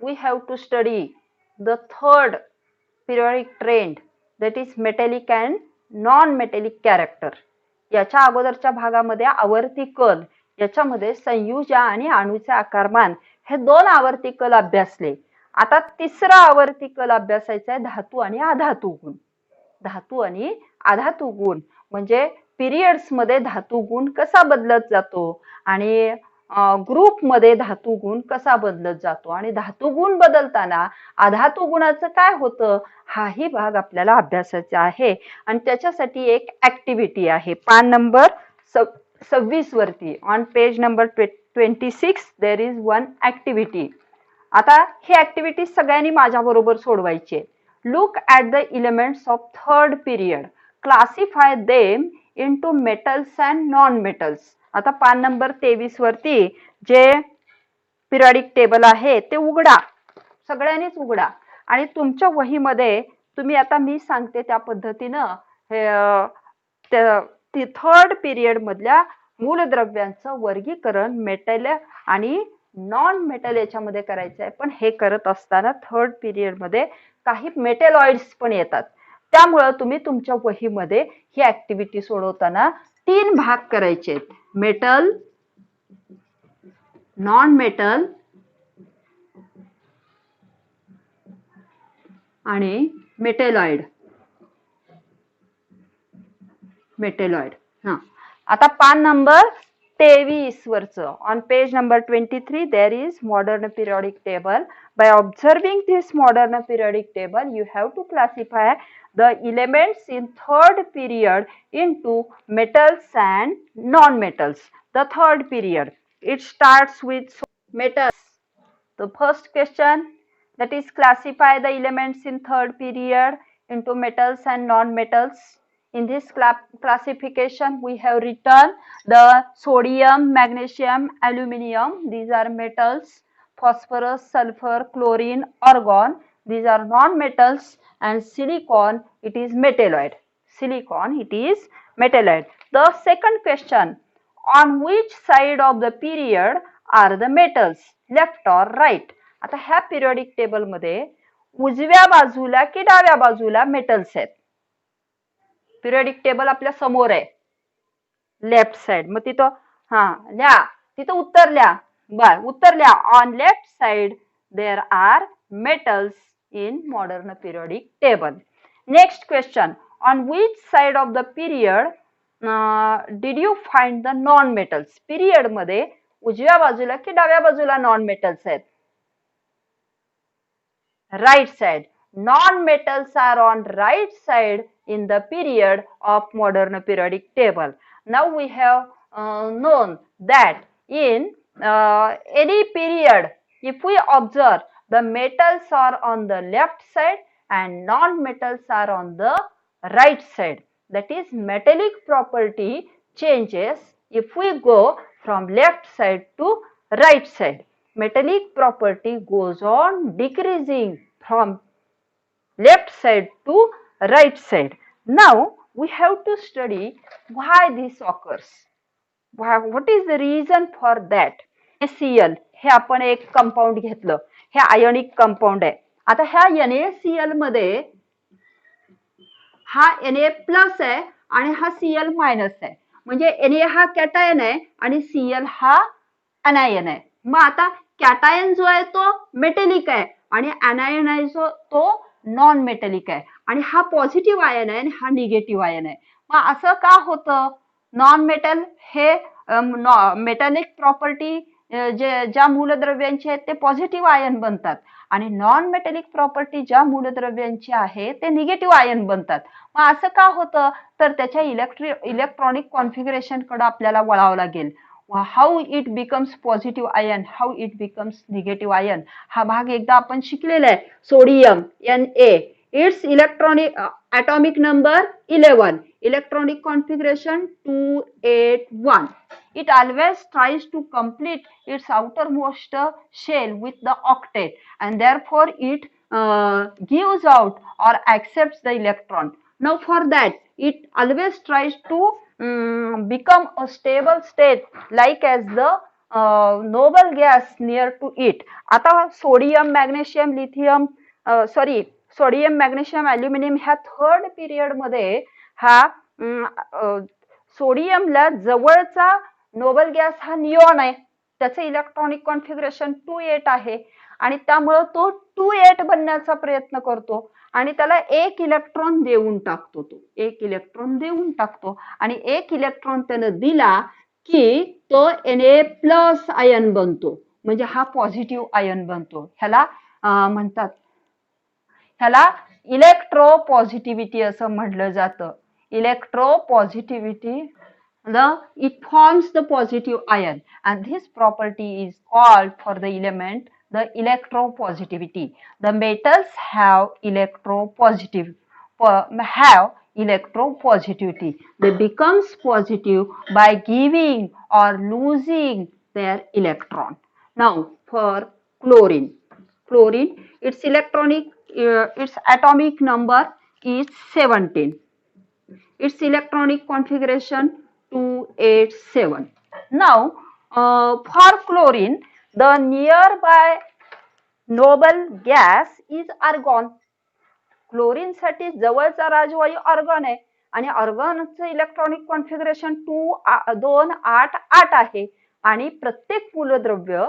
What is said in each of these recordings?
we have to study the third periodic trend, that is metallic and non-metallic character. याच्या अगोदरच्या भागामध्ये आवर्ती कल, याच्यामध्ये संयुजा आणि अणूचे आकारमान हे दोन आवर्ती कल अभ्यासले. आता तिसरा आवर्ती कल अभ्यासायचा आहे धातू आणि अधातू गुण. धातू आणि अधातू गुण म्हणजे पिरियड्स मध्ये धातू गुण कसा बदलत जातो आणि ग्रुप मध्ये धातू गुण कसा बदलत जातो आणि धातू गुण बदलताना अधातू गुणाचं काय होतं, हाही भाग आपल्याला अभ्यासाचा आहे. आणि त्याच्यासाठी एक ऍक्टिव्हिटी आहे पान नंबर 26 वरती, on page number 26 there is one activity. आता ही ऍक्टिव्हिटी सगळ्यांनी माझ्या बरोबर सोडवायची आहे. Look at the elements of third period, classify them into metals and non metals. आता पान नंबर 23 वरती जे पिरियडिक टेबल आहे ते उघडा, सगळ्यांनीच उघडा आणि तुमच्या वहीमध्ये तुम्ही आता मी सांगते त्या पद्धतीनं थर्ड पिरियड मधल्या मूलद्रव्यांचं वर्गीकरण मेटल आणि नॉन मेटल याच्यामध्ये करायचं आहे. पण हे करत असताना थर्ड पिरियड मध्ये काही मेटलॉइड्स पण येतात. त्यामुळे तुम्ही तुमच्या वहीमध्ये ही ऍक्टिव्हिटी सोडवताना 3 भाग करायचे आहेत, मेटल, नॉन मेटल आणि मेटलॉइड. हा आता पान नंबर 23 वरचं, on page number 23 there is modern periodic table. By observing this modern periodic table, you have to classify the elements in third period into metals and non-metals. The third period, it starts with metals. The first question, that is classify the elements in third period into metals and non-metals. In this classification, we have written the sodium, magnesium, aluminum. These are metals. Phosphorus, sulfur, chlorine, argon. These are non-metals. And silicon, it is metalloid. Silicon, it is metalloid. The second question, on which side of the period are the metals, left or right? आता ह्या periodic table मध्ये उजव्या बाजूला की डाव्या बाजूला metals आहेत. Periodic table आपल्या समोर आहे, लेफ्ट साइड. मग तिथं लिहा, तिथं उत्तर लिहा. बर, उत्तर लिहा. On left side there are metals in modern periodic table. Next question, on which side of the period did you find the non metals? Period मध्ये उजव्या बाजूला की डाव्या बाजूला नॉन मेटल्स आहेत? Right side. Non metals are on right side in the period of modern periodic table. Now we have known that in any period, if we observe, the metals are on the left side and non-metals are on the right side. That is, metallic property changes if we go from left side to right side. Metallic property goes on decreasing from left side to right side. Now we have to study why this occurs. What is the reason for that? NaCl हे आपण एक compound घेतलं, हे ionic compound आहे. आता ह्या NaCl मध्ये हा Na प्लस आहे आणि हा Cl मायनस आहे. म्हणजे Na हा कॅटायन आहे आणि Cl हा अनायन आहे. मग आता कॅटायन जो आहे तो मेटॅलिक आहे आणि अनायन आहे जो तो नॉन मेटॅलिक आहे. आणि हा पॉझिटिव्ह आयन आहे आणि हा निगेटिव्ह आयन आहे. मग असं का होतं? नॉन मेटल हे मेटॅलिक प्रॉपर्टी ज्या मूलद्रव्यांची आहेत ते पॉझिटिव्ह आयन बनतात आणि नॉन मेटॅलिक प्रॉपर्टी ज्या मूलद्रव्यांची आहे ते निगेटिव्ह आयन बनतात. मग असं का होतं? तर त्याच्या इलेक्ट्रॉनिक कॉन्फिगरेशन कडे आपल्याला वळावं लागेल. How it becomes positive ion, how it becomes negative ion, हा भाग एकदा आपण शिकलेला आहे. Sodium Na, its electronic atomic number 11, electronic configuration 281. It always tries to complete its outermost shell with the octet and therefore it gives out or accepts the electron. Now for that it always tries to become a stable state like as the noble gas near to it. आता sodium, magnesium, lithium, sodium, magnesium, aluminium ह्या third period मध्ये हा सोडियमला जवळचा Nobel gas हा neon आहे. त्याचं electronic configuration 2,8 आहे आणि त्यामुळे तो 2,8 बनण्याचा प्रयत्न करतो आणि त्याला एक इलेक्ट्रॉन देऊन टाकतो. तो एक इलेक्ट्रॉन देऊन टाकतो आणि एक इलेक्ट्रॉन त्यानं दिला की तो Na+ आयन बनतो, म्हणजे हा पॉझिटिव्ह आयन बनतो. ह्याला म्हणतात, ह्याला इलेक्ट्रोपॉझिटिव्हिटी असं म्हटलं जातं. इलेक्ट्रोपॉझिटिव्हिटी, it forms the positive ion and this property is called for the element the electropositivity. The metals have electropositivity. They becomes positive by giving or losing their electron. Now for chlorine, its its atomic number is 17. Its electronic configuration 287. Now for chlorine, the nearby noble gas is argon. Chlorine साठी जवळचा राजवायू argon आहे आणि आर्गॉनचं electronic configuration 288 आहे आणि प्रत्येक मूलद्रव्य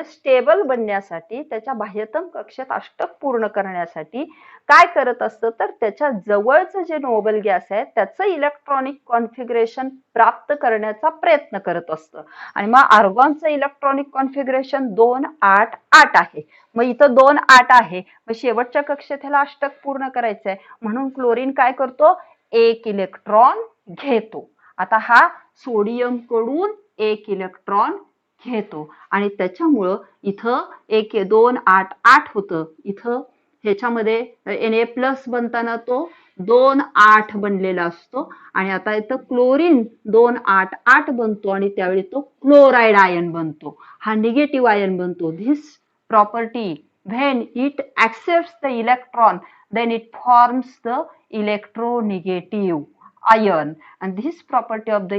stable बनण्यासाठी, त्याच्या बाह्यतम कक्षेत अष्टक पूर्ण करण्यासाठी काय करत असतं, तर त्याच्या जवळचं जे नोबल गॅस आहे त्याचं इलेक्ट्रॉनिक कॉन्फिगरेशन प्राप्त करण्याचा प्रयत्न करत असतं. आणि मग आर्गॉनचं इलेक्ट्रॉनिक कॉन्फिगरेशन 288 आहे. मग इथं 2,8 आहे, मग शेवटच्या कक्षेत ह्याला अष्टक पूर्ण करायचंय म्हणून क्लोरीन काय करतो, एक इलेक्ट्रॉन घेतो. आता हा सोडियम कडून एक इलेक्ट्रॉन घेतो आणि त्याच्यामुळं इथं 288 होतं. इथं ह्याच्यामध्ये Na+ बनताना तो 2,8 बनलेला असतो आणि आता इथं क्लोरीन 288 बनतो आणि त्यावेळी तो क्लोराइड आयन बनतो. हा निगेटिव्ह आयन बनतो. This property, when it accepts the electron, then it forms the electronegative ion, and this property of the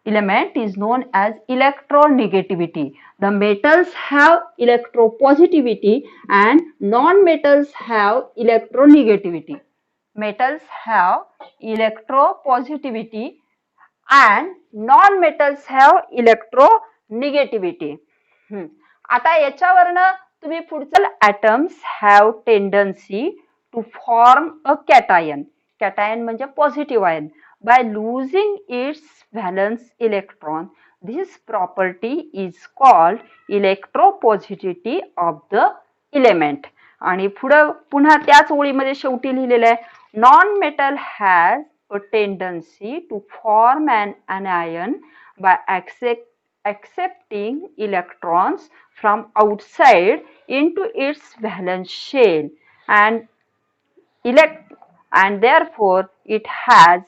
element is known as electronegativity. The metals have electropositivity and non-metals have electronegativity. Metals have electropositivity and non-metals have electronegativity. आता याच्यावरनं तुम्ही पुढचं, atoms have tendency to form a cation. Cation म्हणजे positive ion by losing its valence electron. This property is called electropositivity of the element. आणि पुढं पुन्हा त्याच ओळीमध्ये शेवटी लिहिलेलं आहे, non metal has a tendency to form an anion by accepting electrons from outside into its valence shell and therefore it has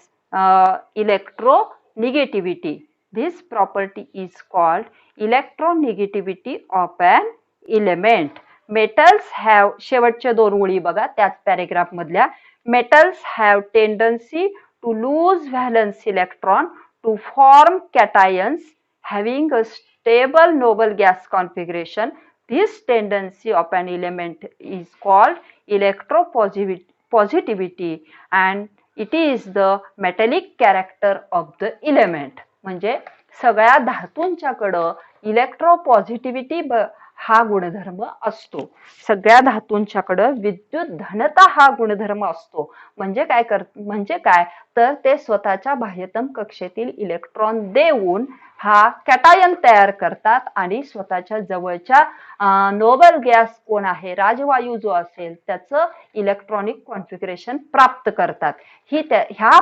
electronegativity. This property is called electronegativity of an element. Metals have, शेवटच्या दोन ओळी बघा त्याच paragraph मधल्या, metals have tendency to lose valence electron to form cations having a stable noble gas configuration. This tendency of an element is called electropositivity and it is the metallic character of the element. म्हणजे सगळ्या धातूंच्याकडं इलेक्ट्रोपॉझिटिव्हिटी हा गुणधर्म असतो. सगळ्या धातूंच्याकडं विद्युत धनता हा गुणधर्म असतो. म्हणजे काय तर ते स्वतःच्या बाह्यतम कक्षेतील इलेक्ट्रॉन देऊन हा कॅटायन तयार करतात आणि स्वतःच्या जवळच्या नोबल गॅस कोण आहे, राजवायू जो असेल त्याचं इलेक्ट्रॉनिक कॉन्फिगरेशन प्राप्त करतात. ह्या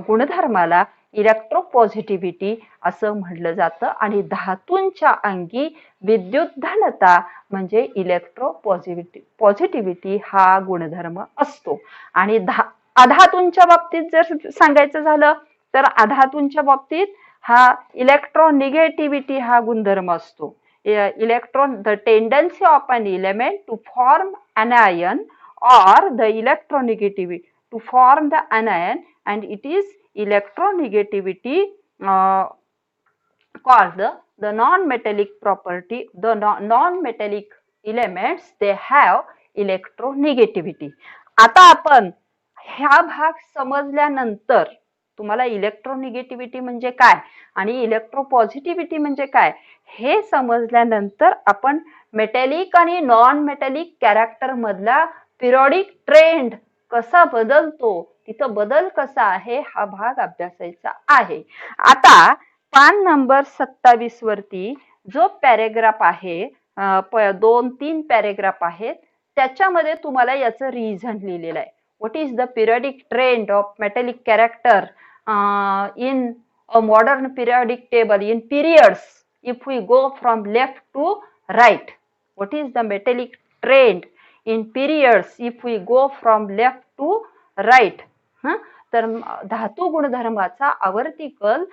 गुणधर्माला इलेक्ट्रोपॉझिटिव्हिटी असं म्हटलं जातं आणि धातूंच्या अंगी विद्युत धनता म्हणजे इलेक्ट्रोपॉझिटिव्हिटी हा गुणधर्म असतो. आणि अधातूंच्या बाबतीत जर सांगायचं झालं तर अधातूंच्या बाबतीत हा इलेक्ट्रोनिगेटिव्हिटी हा गुणधर्म असतो. The tendency of an element to form anion or the electronegativity to form the anion and it is electronegativity called the the non-metallic property, the non-metallic elements, they have electronegativity. आता आपण ह्या भाग समजल्यानंतर तुम्हाला electronegativity म्हणजे काय आणि इलेक्ट्रोपॉझिटिव्हिटी म्हणजे काय हे समजल्यानंतर आपण मेटॅलिक आणि नॉन मेटॅलिक कॅरेक्टर मधला पिरियडिक ट्रेंड कसा बदलतो, तिथं बदल कसा आहे हा भाग अभ्यासायचा आहे. आता पान नंबर 27 वरती जो पॅरेग्राफ आहे, 2-3 पॅरेग्राफ आहेत, त्याच्यामध्ये तुम्हाला याचं रिझन लिहिलेलं आहे. What is the periodic trend of metallic character in a modern periodic table in periods if we go from left to right? What is the metallic trend in periods if we go from left to right? तर धातू गुणधर्माचा आवर्ती कल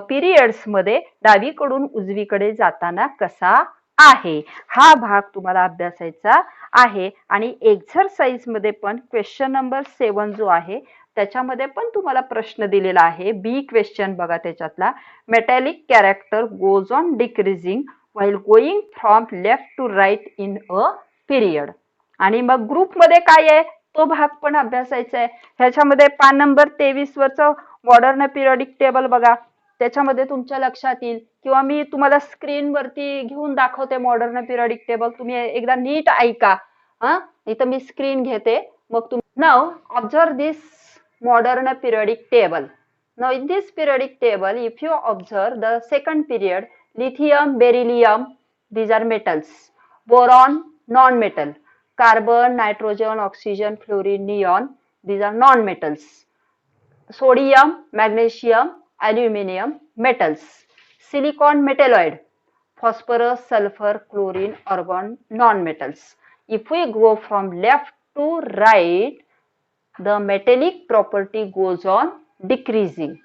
periods मध्ये डावीकडून उजवीकडे जाताना कसा आहे हा भाग तुम्हाला अभ्यासायचा आहे. आणि एक्सरसाइज मध्ये पण क्वेश्चन नंबर 7 जो आहे त्याच्यामध्ये पण तुम्हाला प्रश्न दिलेला आहे. बी क्वेश्चन बघा त्याच्यातला, metallic character goes on decreasing while going from left to right in a period. आणि मग ग्रुप मध्ये काय आहे तो भाग पण अभ्यासायचा आहे. ह्याच्यामध्ये पान नंबर 23 वरचं मॉडर्न पिरियडिक टेबल बघा, त्याच्यामध्ये तुमच्या लक्षात येईल किंवा मी तुम्हाला स्क्रीन वरती घेऊन दाखवते मॉडर्न पिरियडिक टेबल, तुम्ही एकदा नीट ऐका. इथं मी स्क्रीन घेते मग तुम्ही. Now observe this modern periodic table. Now in this periodic table if you observe the second period, lithium, beryllium, these are metals. Boron, non-metal. Carbon, nitrogen, oxygen, fluorine, neon, these are non-metals. Sodium, magnesium, aluminum, metals. Silicon, metalloid. Phosphorus, sulfur, chlorine, argon, non-metals. If we go from left to right, the metallic property goes on decreasing.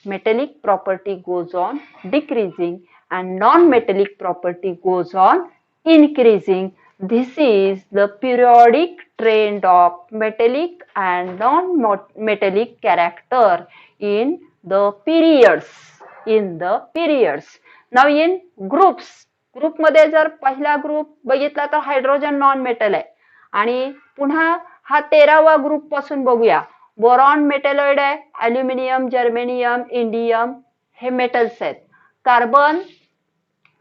Metallic property goes on decreasing and non-metallic property goes on increasing. This is the periodic trend of metallic and non-metallic character in the periods. In the periods. Now in groups. Group मध्ये जर पहिला group बघितला तर hydrogen non metal आहे. आणि पुन्हा हा 13वा group पासून बघूया. बोरॉन मेटॅलॉइड आहे, अल्युमिनियम, जर्मेनियम, इंडियम हे मेटल्स आहेत. कार्बन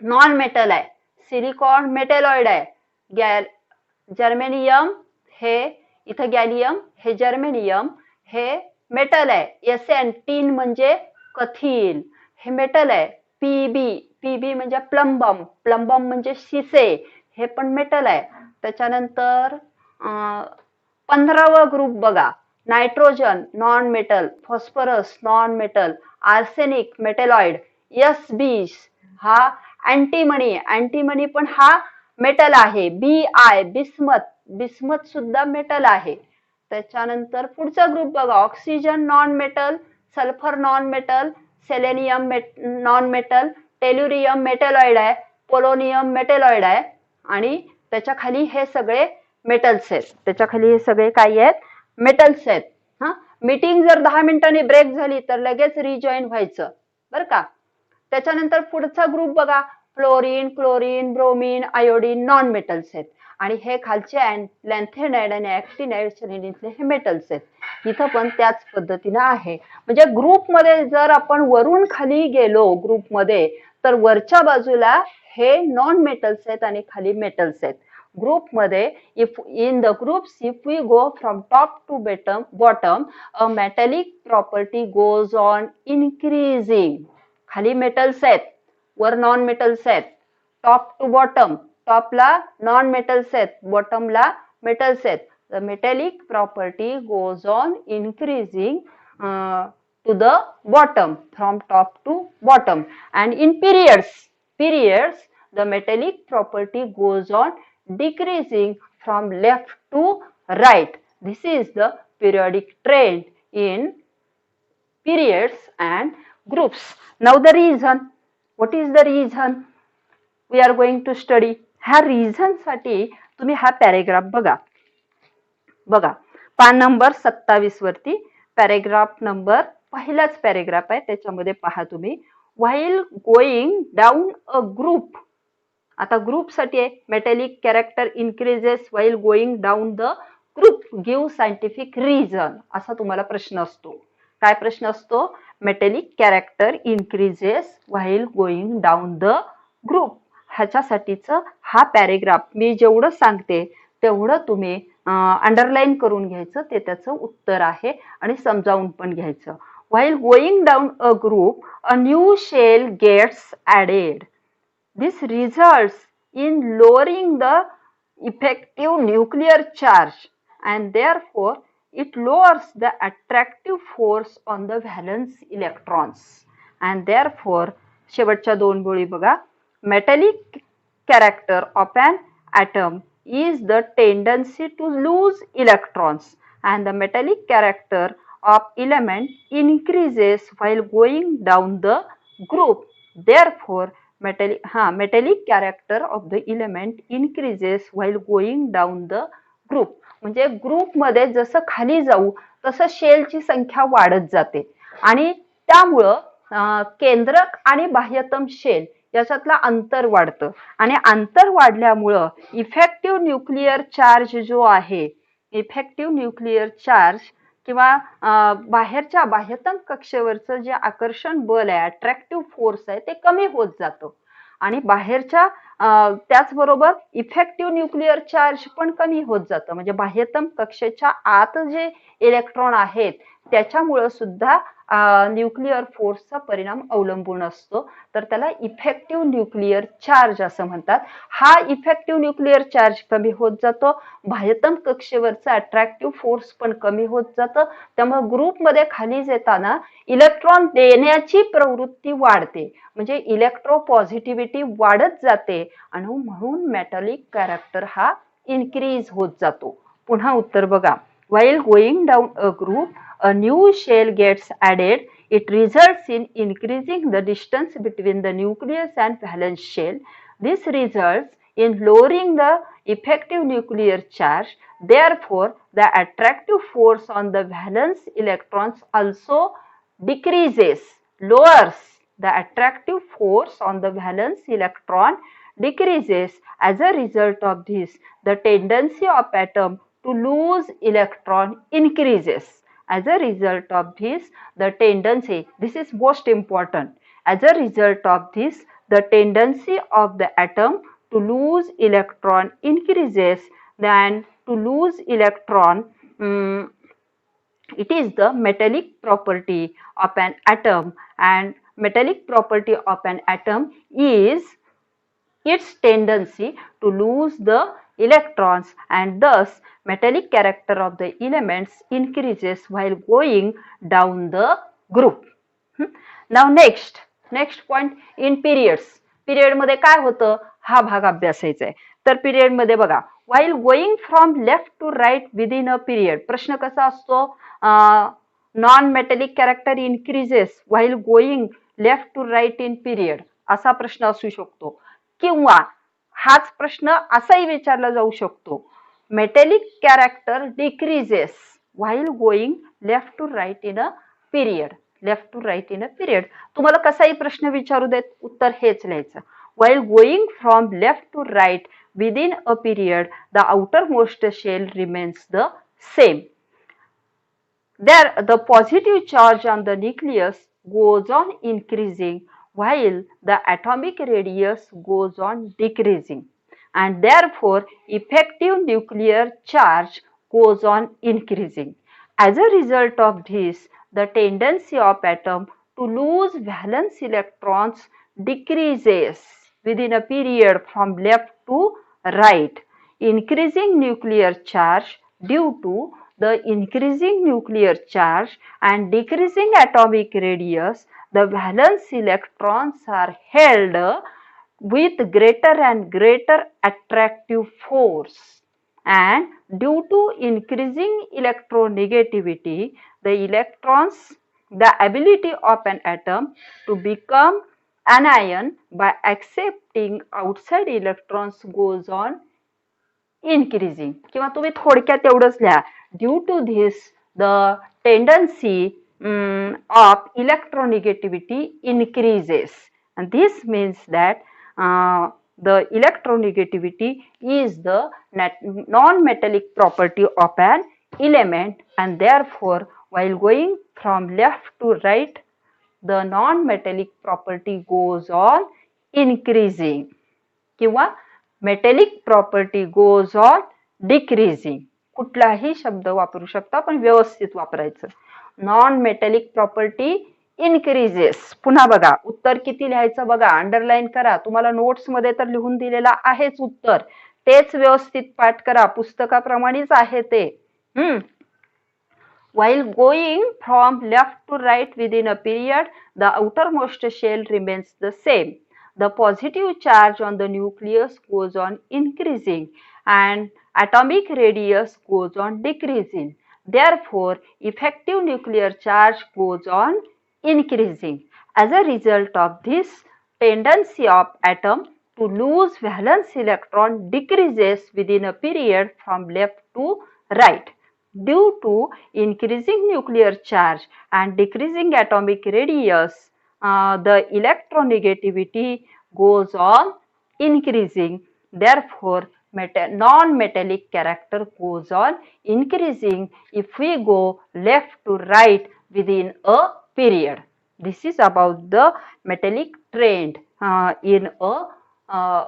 नॉन मेटल आहे, सिलिकॉन मेटॅलॉइड आहे, जर्मेनियम हे इथं गॅलियम हे जर्मेनियम हे मेटल आहे. एसएन टीन म्हणजे कथील हे मेटल आहे. पीबी म्हणजे प्लंबम, प्लंबम म्हणजे शिसे हे पण मेटल आहे. त्याच्यानंतर 15वा ग्रुप बघा, nitrogen non metal, phosphorus non metal, arsenic metalloid, एस20 हा अँटीमनी, अँटीमनी पण हा मेटल आहे. BI बिस्मथ, बिस्मथ सुद्धा मेटल आहे. त्याच्यानंतर पुढचा ग्रुप बघा, oxygen non metal, sulphur non metal, selenium non metal, tellurium metalloid आहे, पोलोनियम मेटॅलॉइड आहे. आणि त्याच्या खाली हे सगळे मेटल्स आहेत. त्याच्या खाली हे सगळे काय आहेत, मेटल्स आहेत. मीटिंग जर 10 मिनिटांनी ब्रेक झाली तर लगेच रिजॉईन व्हायचं बरं का. त्याच्यानंतर पुढचा ग्रुप बघा, fluorine, chlorine, bromine, iodine non metals आहेत. आणि हे खालचे लॅन्थेनाइड आणि ऍक्टिनाइड श्रेणीतले हे मेटल्स आहेत. इथं पण त्याच पद्धतीने आहे. म्हणजे ग्रुप मध्ये जर आपण वरून खाली गेलो ग्रुप मध्ये तर वरच्या बाजूला हे नॉन मेटल्स आहेत आणि खाली मेटल्स आहेत. ग्रुप मध्ये if in the groups if we go from top to bottom a metallic property goes on increasing. खाली मेटल्स आहेत, वर नॉन मेटल्स आहेत. टॉप टू बॉटम, टॉपला नॉन मेटल्स आहेत, बॉटमला मेटल्स आहेत. The metallic property goes on increasing to the bottom, from top to bottom. And in periods, the metallic property goes on decreasing from left to right. This is the periodic trend in periods and groups. Now the reason. What is the reason? We are going to study. ह्या reason साठी तुम्ही हा paragraph बघा. बघा पान number 27 वरती paragraph number पहिलाच paragraph आहे. त्याच्यामध्ये पहा तुम्ही, while going down a group. आता ग्रुप साठी आहे metallic character increases while going down the group. Give scientific reason असा तुम्हाला प्रश्न असतो. काय प्रश्न असतो? Metallic character increases while going down the group. ह्याच्यासाठीचं हा पॅरेग्राफ मी जेवढं सांगते तेवढं तुम्ही अंडरलाईन करून घ्यायचं, ते त्याचं उत्तर आहे आणि समजावून पण घ्यायचं. While going down a group, a new shell gets added. This results in lowering the effective nuclear charge and therefore it lowers the attractive force on the valence electrons. And therefore, शेवटच्या दोन बोळी बघा, metallic character of an atom is the tendency to lose electrons and the metallic character of element increases while going down the group. Therefore, metallic character of the element increases while going down the group. म्हणजे group मध्ये जसं खाली जाऊ तसं शेलची संख्या वाढत जाते आणि त्यामुळं केंद्रक आणि बाह्यतम शेल याच्यातलं अंतर वाढतं आणि अंतर वाढल्यामुळं इफेक्टिव्ह न्यूक्लिअर चार्ज जो आहे, इफेक्टिव्ह न्यूक्लिअर चार्ज किंवा बाहेरच्या बाह्यतम कक्षेवरचं जे आकर्षण बल आहे, अट्रॅक्टिव्ह फोर्स आहे, ते कमी होत जातं आणि बाहेरच्या त्याचबरोबर इफेक्टिव्ह न्यूक्लिअर चार्ज पण कमी होत जातं. म्हणजे बाह्यतम कक्षेच्या आत जे इलेक्ट्रॉन आहेत त्याच्यामुळं सुद्धा न्यूक्लिअर फोर्सचा परिणाम अवलंबून असतो. तर त्याला इफेक्टिव्ह न्यूक्लिअर चार्ज असं म्हणतात. हा इफेक्टिव्ह न्यूक्लिअर चार्ज कमी होत जातो, बाह्यतम कक्षेवरचा अट्रॅक्टिव्ह फोर्स पण कमी होत जातं. त्यामुळे ग्रुपमध्ये खाली येताना इलेक्ट्रॉन देण्याची प्रवृत्ती वाढते, म्हणजे इलेक्ट्रो पॉझिटिव्हिटी वाढत जाते आणि म्हणून मेटॅलिक कॅरेक्टर हा इन्क्रीज होत जातो. पुन्हा उत्तर बघा. While going down a group, a new shell gets added. It results in increasing the distance between the nucleus and valence shell. This results in lowering the effective nuclear charge. Therefore, the attractive force on the valence electrons also decreases, lowers the attractive force on the valence electron decreases. As a result of this, the tendency of atom to lose electron increases. As a result of this, the tendency, this is most important, as a result of this, the tendency of the atom to lose electron increases. Then to lose electron, it is the metallic property of an atom, and metallic property of an atom is its tendency to lose the electrons, and thus metallic character of the elements increases while going down the group. Now next point in periods. Period मध्ये काय होतं हा भाग अभ्यासायचा आहे. तर period मध्ये बघा, while going from left to right within a period. प्रश्न कसा असतो? Non metallic character increases while going left to right in period असा प्रश्न असू शकतो, किंवा हाच प्रश्न असाही विचारला जाऊ शकतो, metallic character decreases while going left to right in a period. Left to right in a period तुम्हाला कसाही प्रश्न विचारू देत, उत्तर हेच लिहायचं. While going from left to right within a period the outermost shell remains the same. There the positive charge on the nucleus goes on increasing while the atomic radius goes on decreasing, and therefore effective nuclear charge goes on increasing. As a result of this, the tendency of atom to lose valence electrons decreases within a period from left to right. Increasing nuclear charge due to the increasing nuclear charge and decreasing atomic radius, the valence electrons are held with greater and greater attractive force, and due to increasing electronegativity, the ability of an atom to become anion by accepting outside electrons goes on increasing. किंवा तुम्ही थोडक्यात एवढंच लिहा, due to this the tendency of electronegativity increases, and this means that the electronegativity is the non-metallic property of an element, and therefore while going from left to right the non-metallic property goes on increasing किंवा metallic property goes on decreasing. कुठलाही शब्द वापरू शकता पण व्यवस्थित वापरायचं. Non metallic property increases. पुन्हा बघा उत्तर किती लिहायचं बघा, अंडरलाईन करा. तुम्हाला नोट्स मध्ये तर लिहून दिलेला आहेच उत्तर, तेच व्यवस्थित पाठ करा, पुस्तकाप्रमाणेच आहे ते. While going from left to right within a period, the outermost shell remains the same. The positive charge on the nucleus goes on increasing and atomic radius goes on decreasing. Therefore, effective nuclear charge goes on increasing. As a result of this, tendency of atom to lose valence electron decreases within a period from left to right. Due to increasing nuclear charge and decreasing atomic radius, the electronegativity goes on increasing. Therefore, non-metallic character goes on increasing if we go left to right within a period. This is about the metallic trend in a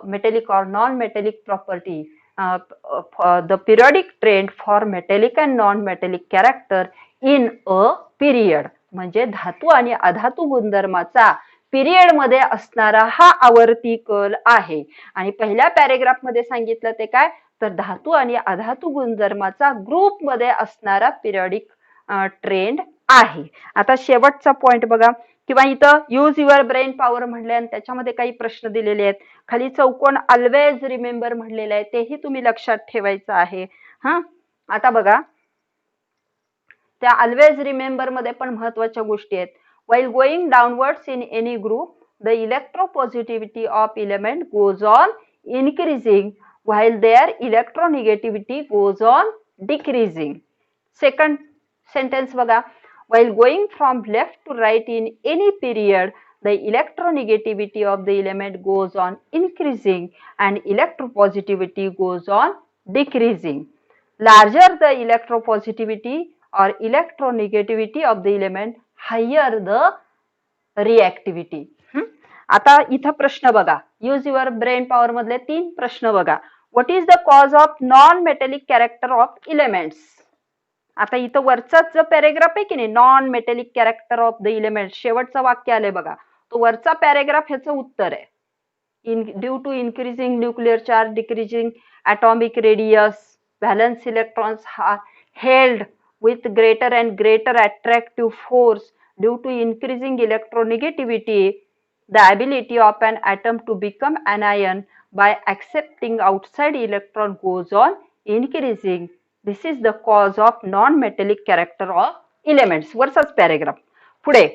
metallic or non-metallic property. The periodic trend for metallic and non-metallic character in a period. म्हणजे धातू आणि अधातू गुणधर्माचा period मध्ये असणारा हा आवर्ती कल आहे. आणि पहिल्या पॅरेग्राफ मध्ये सांगितलं ते काय, तर धातू आणि अधातू गुणधर्माचा ग्रुप मध्ये असणारा पिरियडिक ट्रेंड आहे. आता शेवटचा पॉइंट बघा, किंवा इथं यूज युअर ब्रेन पॉवर म्हणले आणि त्याच्यामध्ये काही प्रश्न दिलेले आहेत. खाली चौकोन ऑलवेज रिमेंबर म्हणलेलं आहे, तेही तुम्ही लक्षात ठेवायचं आहे. आता बघा त्या ऑलवेज रिमेंबर मध्ये पण महत्वाच्या गोष्टी आहेत. while going downwards in any group, the electropositivity of element goes on increasing while their electronegativity goes on decreasing. Second sentence बघा, while going from left to right in any period, the electronegativity of the element goes on increasing and electropositivity goes on decreasing. Larger the electropositivity or electronegativity of the element, higher the reactivity. आता इथं प्रश्न बघा, use your brain power मधले 3 प्रश्न बघा. What is the cause of non metallic character of elements. आता इथं वरचाच जो पॅरेग्राफ आहे की नाही, non metallic character of the element, शेवटचं वाक्य आलंय बघा, तो वरचा पॅरेग्राफ ह्याचं उत्तर आहे. Due to increasing nuclear charge, decreasing atomic radius, valence electrons are held with greater and greater attractive force due to increasing electronegativity. The ability of an atom to become anion by accepting outside electron goes on increasing. This is the cause of non-metallic character of elements. वरचाच paragraph. पुढे